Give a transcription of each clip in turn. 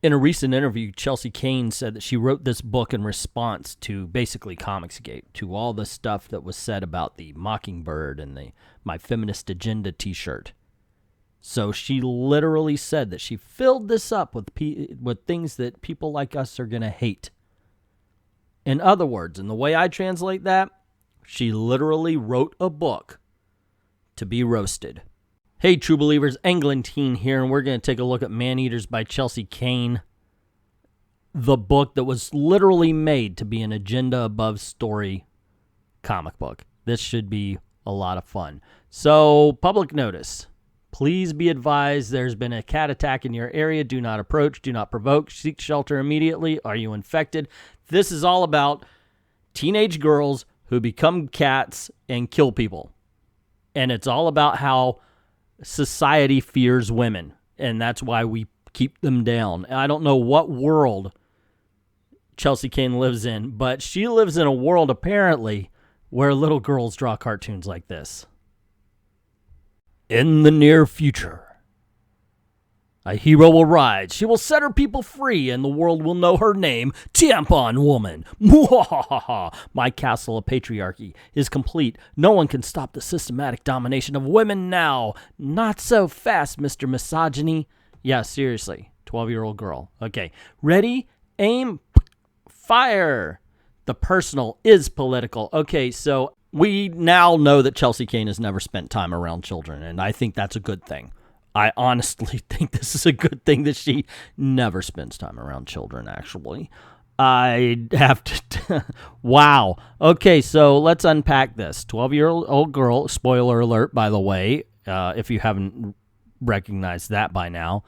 In a recent interview, Chelsea Cain said that she wrote this book in response to basically Comicsgate, to all the stuff that was said about the Mockingbird and the My Feminist Agenda t-shirt. So she literally said that she filled this up with things that people like us are going to hate. In other words, and the way I translate that, she literally wrote a book to be roasted. Hey, true believers, Englentine here, and we're going to take a look at Man-Eaters by Chelsea Cain, the book that was literally made to be an agenda-above story comic book. This should be a lot of fun. So, public notice. Please be advised there's been a cat attack in your area. Do not approach. Do not provoke. Seek shelter immediately. Are you infected? This is all about teenage girls who become cats and kill people. And it's all about how society fears women, and that's why we keep them down. I don't know what world Chelsea Cain lives in, but she lives in a world, apparently, where little girls draw cartoons like this. In the near future, a hero will rise. She will set her people free, and the world will know her name, Tampon Woman. Mwahaha! My castle of patriarchy is complete. No one can stop the systematic domination of women now. Not so fast, Mr. Misogyny. Yeah, seriously. 12-year-old girl. Okay. Ready? Aim. Fire. The personal is political. Okay, so we now know that Chelsea Cain has never spent time around children, and I think that's a good thing. I honestly think this is a good thing that she never spends time around children, actually. I have to... Wow. Okay, so let's unpack this. 12-year-old girl, spoiler alert, by the way, if you haven't recognized that by now.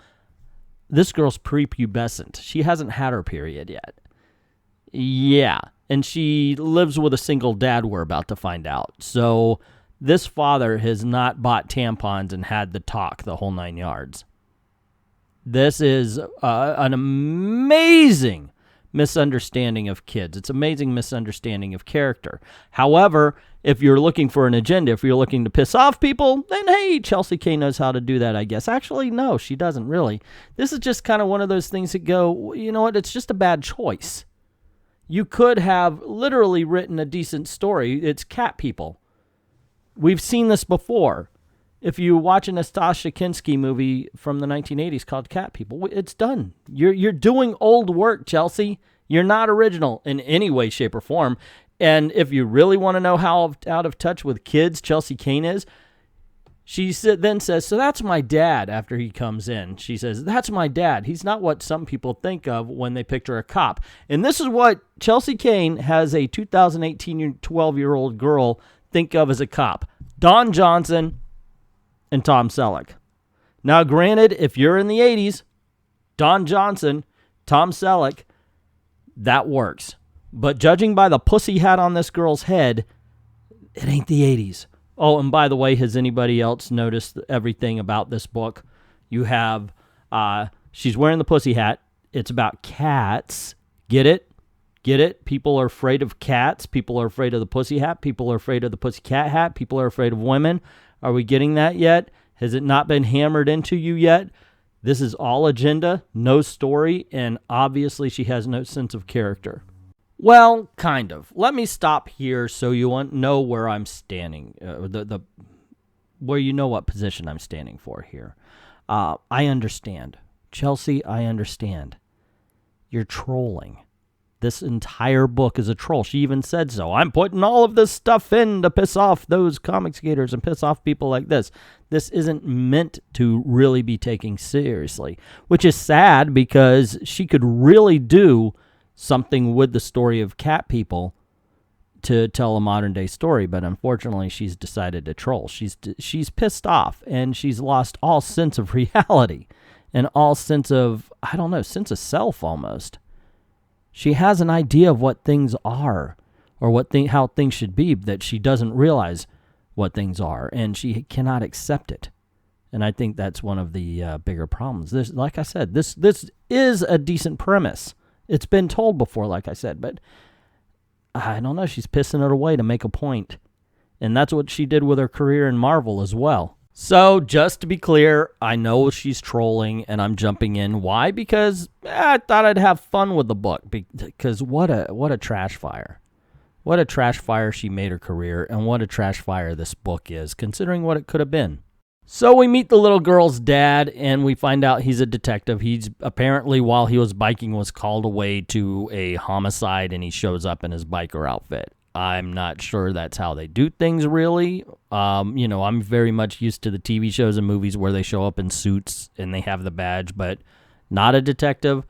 This girl's prepubescent. She hasn't had her period yet. Yeah, and she lives with a single dad, we're about to find out. So... this father has not bought tampons and had the talk the whole 9 yards. This is an amazing misunderstanding of kids. It's an amazing misunderstanding of character. However, if you're looking for an agenda, if you're looking to piss off people, then hey, Chelsea Cain knows how to do that, I guess. Actually, no, she doesn't really. This is just kind of one of those things that go, you know what, it's just a bad choice. You could have literally written a decent story. It's cat people. We've seen this before. If you watch a Nastassja Kinski movie from the 1980s called Cat People, it's done. You're doing old work, Chelsea. You're not original in any way, shape, or form. And if you really want to know how out of touch with kids Chelsea Cain is, she then says, so that's my dad after he comes in. She says, that's my dad. He's not what some people think of when they picture a cop. And this is what Chelsea Cain has a 2018 12-year-old girl think of as a cop. Don Johnson and Tom Selleck. Now, granted, if you're in the 80s, Don Johnson, Tom Selleck, that works. But judging by the pussy hat on this girl's head, it ain't the 80s. Oh, and by the way, has anybody else noticed everything about this book? You have, she's wearing the pussy hat. It's about cats. Get it? Get it? People are afraid of cats. People are afraid of the pussy hat. People are afraid of the pussycat hat. People are afraid of women. Are we getting that yet? Has it not been hammered into you yet? This is all agenda, no story, and obviously she has no sense of character. Well, kind of. Let me stop here so you know where I'm standing, where you know what position I'm standing for here. I understand. Chelsea, I understand. You're trolling. This entire book is a troll. She even said so. I'm putting all of this stuff in to piss off those comics gators and piss off people like this. This isn't meant to really be taken seriously, which is sad because she could really do something with the story of cat people to tell a modern day story, but unfortunately she's decided to troll. She's pissed off and she's lost all sense of reality and all sense of, I don't know, sense of self almost. She has an idea of what things are or how things should be, that she doesn't realize what things are, and she cannot accept it. And I think that's one of the bigger problems. This, like I said, this is a decent premise. It's been told before, like I said, but I don't know. She's pissing it away to make a point. And that's what she did with her career in Marvel as well. So, just to be clear, I know she's trolling and I'm jumping in. Why? Because I thought I'd have fun with the book. Because what a trash fire. What a trash fire she made her career, and what a trash fire this book is, considering what it could have been. So we meet the little girl's dad, and we find out he's a detective. He's apparently, while he was biking, was called away to a homicide, and he shows up in his biker outfit. I'm not sure that's how they do things, really. I'm very much used to the TV shows and movies where they show up in suits and they have the badge, but not a detective.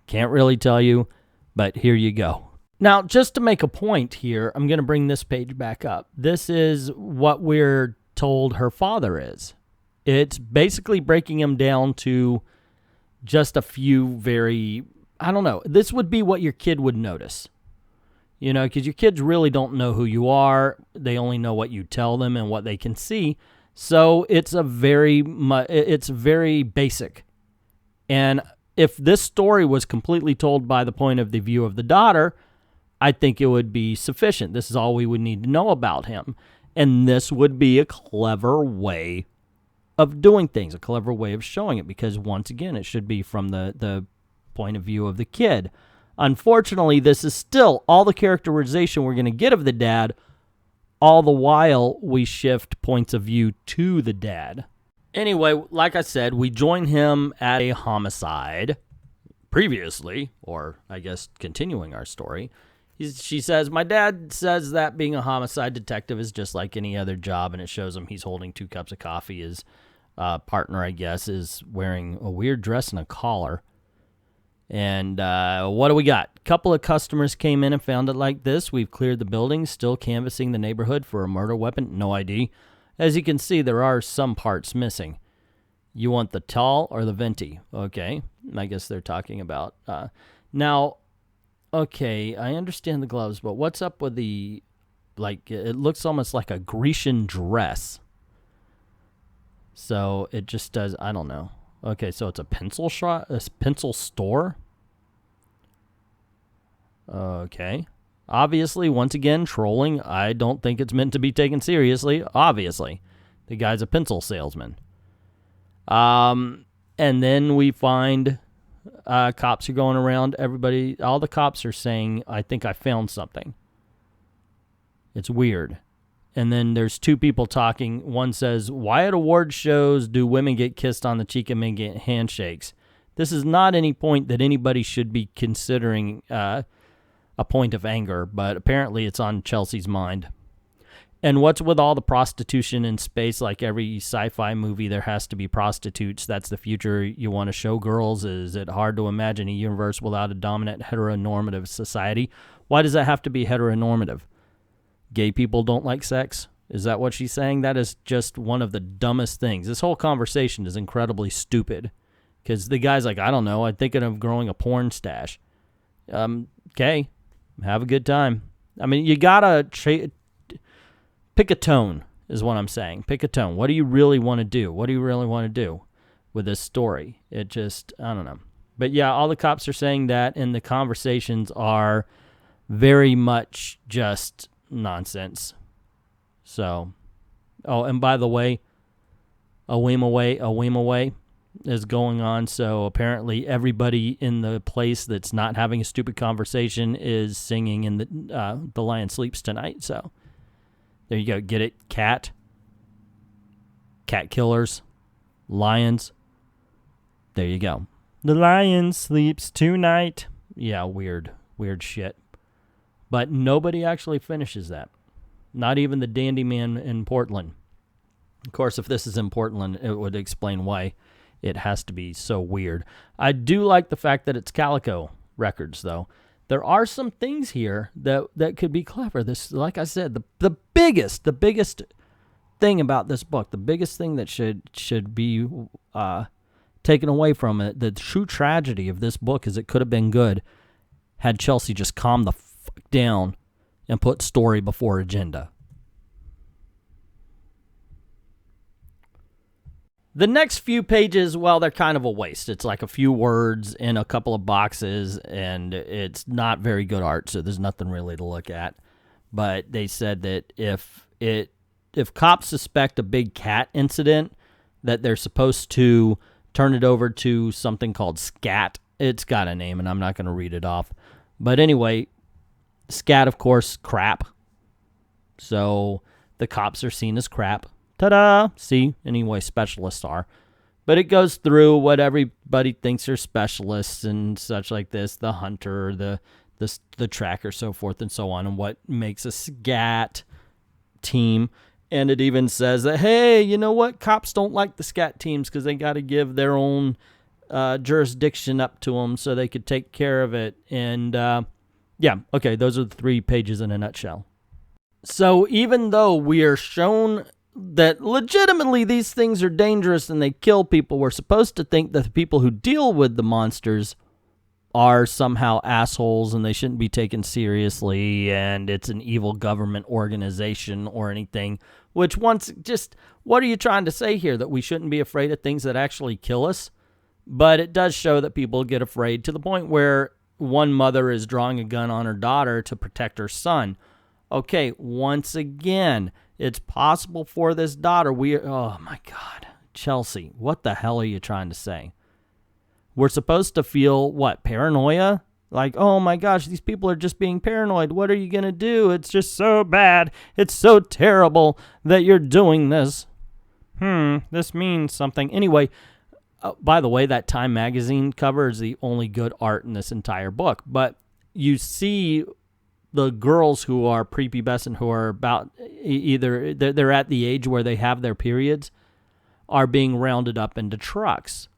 Can't really tell you, but here you go. Now, just to make a point here, I'm going to bring this page back up. This is what we're told her father is. It's basically breaking him down to just a few this would be what your kid would notice. Because your kids really don't know who you are. They only know what you tell them and what they can see. So it's very basic. And if this story was completely told by the point of the view of the daughter, I think it would be sufficient. This is all we would need to know about him. And this would be a clever way of doing things, a clever way of showing it, because once again, it should be from the point of view of the kid. Unfortunately, this is still all the characterization we're going to get of the dad, all the while we shift points of view to the dad. Anyway, like I said, we join him at a homicide previously, or I guess continuing our story. She says, my dad says that being a homicide detective is just like any other job, and it shows him he's holding 2 cups of coffee. His partner, I guess, is wearing a weird dress and a collar. And what do we got? A couple of customers came in and found it like this. We've cleared the building, still canvassing the neighborhood for a murder weapon. No ID. As you can see, there are some parts missing. You want the tall or the venti? Okay. I guess they're talking about. Now, okay, I understand the gloves, but what's up with the, it looks almost like a Grecian dress. So it just does, I don't know. Okay, so it's a pencil store. Okay. Obviously, once again, trolling. I don't think it's meant to be taken seriously. Obviously. The guy's a pencil salesman. And then we find cops are going around. All the cops are saying, I think I found something. It's weird. And then there's 2 people talking. One says, why at award shows do women get kissed on the cheek and men get handshakes? This is not any point that anybody should be considering a point of anger, but apparently it's on Chelsea's mind. And what's with all the prostitution in space? Like every sci-fi movie, there has to be prostitutes. That's the future you want to show girls. Is it hard to imagine a universe without a dominant heteronormative society? Why does that have to be heteronormative? Gay people don't like sex? Is that what she's saying? That is just one of the dumbest things. This whole conversation is incredibly stupid. Because the guy's like, I don't know, I'm thinking of growing a porn stash. Okay, have a good time. I mean, you gotta pick a tone, is what I'm saying. Pick a tone. What do you really want to do? What do you really want to do with this story? It just, I don't know. But yeah, all the cops are saying that, and the conversations are very much just nonsense. So, oh, and by the way, a weem away is going on. So apparently everybody in the place that's not having a stupid conversation is singing in the Lion Sleeps Tonight. So there you go. Get it? Cat killers, lions. There you go. The lion sleeps tonight. Yeah, weird shit. But nobody actually finishes that. Not even the dandy man in Portland. Of course, if this is in Portland, it would explain why it has to be so weird. I do like the fact that it's Calico Records, though. There are some things here that could be clever. This, like I said, the biggest thing about this book, the biggest thing that should be taken away from it, the true tragedy of this book is it could have been good had Chelsea just calmed the fuck down and put story before agenda. The next few pages, well, they're kind of a waste. It's like a few words in a couple of boxes, and it's not very good art, so there's nothing really to look at. But they said that if cops suspect a big cat incident, that they're supposed to turn it over to something called SCAT. It's got a name, and I'm not going to read it off. But anyway, SCAT, of course, crap. So the cops are seen as crap. Ta-da! See? Anyway, specialists are. But it goes through what everybody thinks are specialists and such like this. The hunter, the tracker, so forth and so on, and what makes a SCAT team. And it even says that, hey, you know what? Cops don't like the SCAT teams because they got to give their own jurisdiction up to them so they could take care of it. And yeah, okay, those are the 3 pages in a nutshell. So even though we are shown that legitimately these things are dangerous and they kill people, we're supposed to think that the people who deal with the monsters are somehow assholes and they shouldn't be taken seriously and it's an evil government organization or anything. Which what are you trying to say here? That we shouldn't be afraid of things that actually kill us? But it does show that people get afraid to the point where one mother is drawing a gun on her daughter to protect her son. Okay, once again, it's possible for this daughter. Oh my God, Chelsea, what the hell are you trying to say? We're supposed to feel, what, paranoia? Like, oh my gosh, these people are just being paranoid. What are you going to do? It's just so bad. It's so terrible that you're doing this. This means something. Anyway, by the way, that Time magazine cover is the only good art in this entire book. But you see the girls who are prepubescent, who are about either they're at the age where they have their periods, are being rounded up into trucks.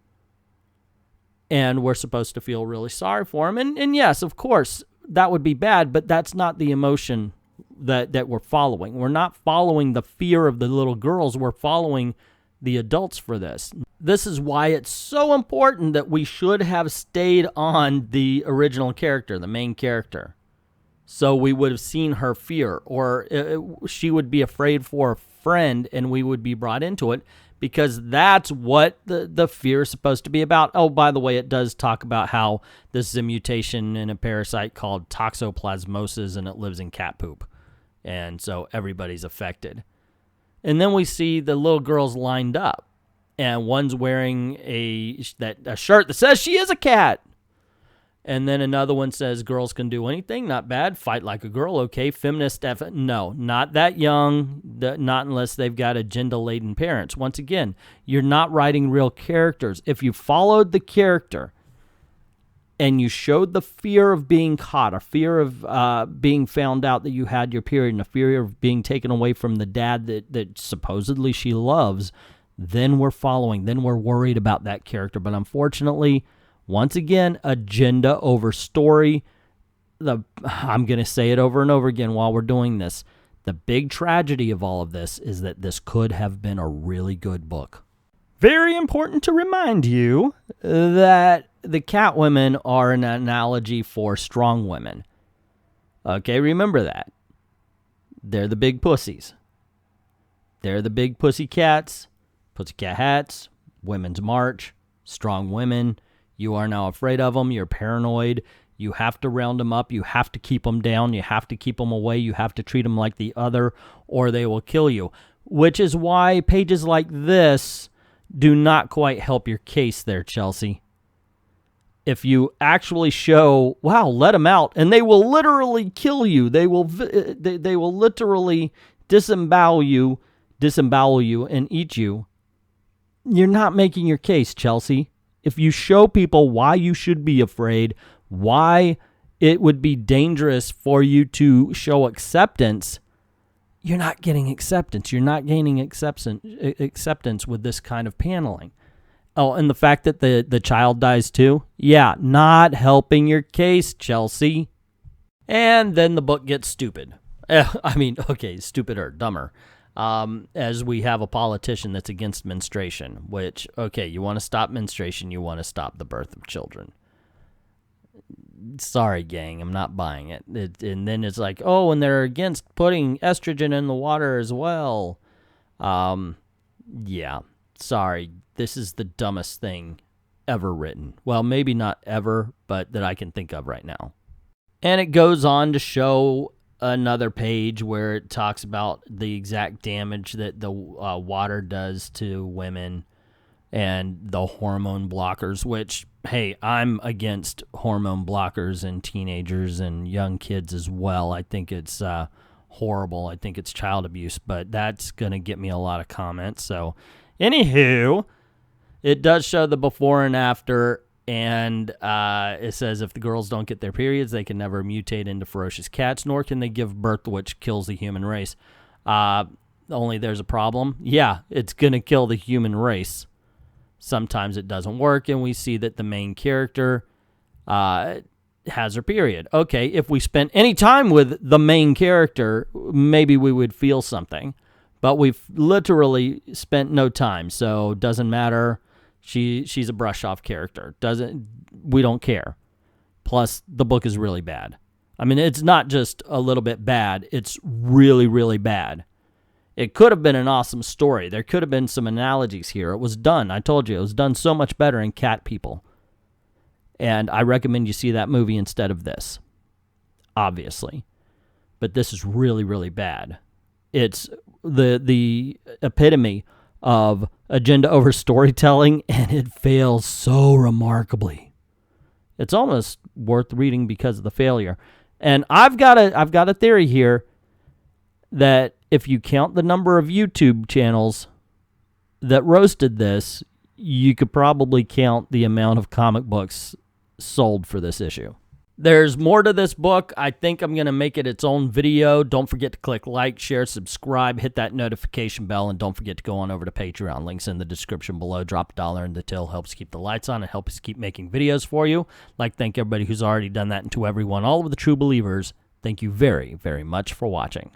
And we're supposed to feel really sorry for them. And yes, of course, that would be bad, but that's not the emotion that we're following. We're not following the fear of the little girls. We're following the adults for this. This is why it's so important that we should have stayed on the original character, the main character. So we would have seen her fear, or she would be afraid for a friend, and we would be brought into it. Because that's what the fear is supposed to be about. Oh, by the way, it does talk about how this is a mutation in a parasite called toxoplasmosis, and it lives in cat poop. And so everybody's affected. And then we see the little girls lined up. And one's wearing a shirt that says she is a cat. And then another one says girls can do anything, not bad, fight like a girl, okay, feminist, no, not that young, not unless they've got agenda-laden parents. Once again, you're not writing real characters. If you followed the character and you showed the fear of being caught, a fear of being found out that you had your period, and a fear of being taken away from the dad that supposedly she loves, then we're following, then we're worried about that character. But unfortunately, once again, agenda over story. I'm going to say it over and over again while we're doing this. The big tragedy of all of this is that this could have been a really good book. Very important to remind you that the cat women are an analogy for strong women. Okay, remember that. They're the big pussies. They're the big pussy cats, pussycat hats, women's march, strong women. You are now afraid of them. You're paranoid. You have to round them up. You have to keep them down. You have to keep them away. You have to treat them like the other, or they will kill you. Which is why pages like this do not quite help your case there, Chelsea. If you actually show, wow, let them out, and they will literally kill you. They will literally disembowel you and eat you. You're not making your case, Chelsea. If you show people why you should be afraid, why it would be dangerous for you to show acceptance, you're not getting acceptance. You're not gaining acceptance with this kind of paneling. Oh, and the fact that the child dies too? Yeah, not helping your case, Chelsea. And then the book gets stupid. I mean, okay, stupider, dumber. As we have a politician that's against menstruation, which, okay, you want to stop menstruation, you want to stop the birth of children. Sorry, gang, I'm not buying it. And then it's like, oh, and they're against putting estrogen in the water as well. Yeah, sorry, this is the dumbest thing ever written. Well, maybe not ever, but that I can think of right now. And it goes on to show another page where it talks about the exact damage that the water does to women. and the hormone blockers, which, hey, I'm against hormone blockers in teenagers and young kids as well. I think it's horrible. I think it's child abuse, but that's going to get me a lot of comments. So, anywho, it does show the before and after, and it says if the girls don't get their periods, they can never mutate into ferocious cats, nor can they give birth, which kills the human race. Only there's a problem. Yeah, it's going to kill the human race. Sometimes it doesn't work, and we see that the main character has her period. Okay, if we spent any time with the main character, maybe we would feel something. But we've literally spent no time, so doesn't matter. She's a brush-off character. We don't care. Plus, the book is really bad. I mean, it's not just a little bit bad. It's really, really bad. It could have been an awesome story. There could have been some analogies here. It was done. I told you, it was done so much better in Cat People. And I recommend you see that movie instead of this, obviously. But this is really, really bad. It's the epitome of agenda over storytelling, and it fails so remarkably. It's almost worth reading because of the failure. And I've got a theory here that if you count the number of YouTube channels that roasted this, you could probably count the amount of comic books sold for this issue. There's more to this book. I think I'm going to make it its own video. Don't forget to click like, share, subscribe, hit that notification bell, and don't forget to go on over to Patreon. Links in the description below. Drop $1 in the till. Helps keep the lights on and helps keep making videos for you. Like, thank everybody who's already done that, and to everyone, all of the true believers, thank you very, very much for watching.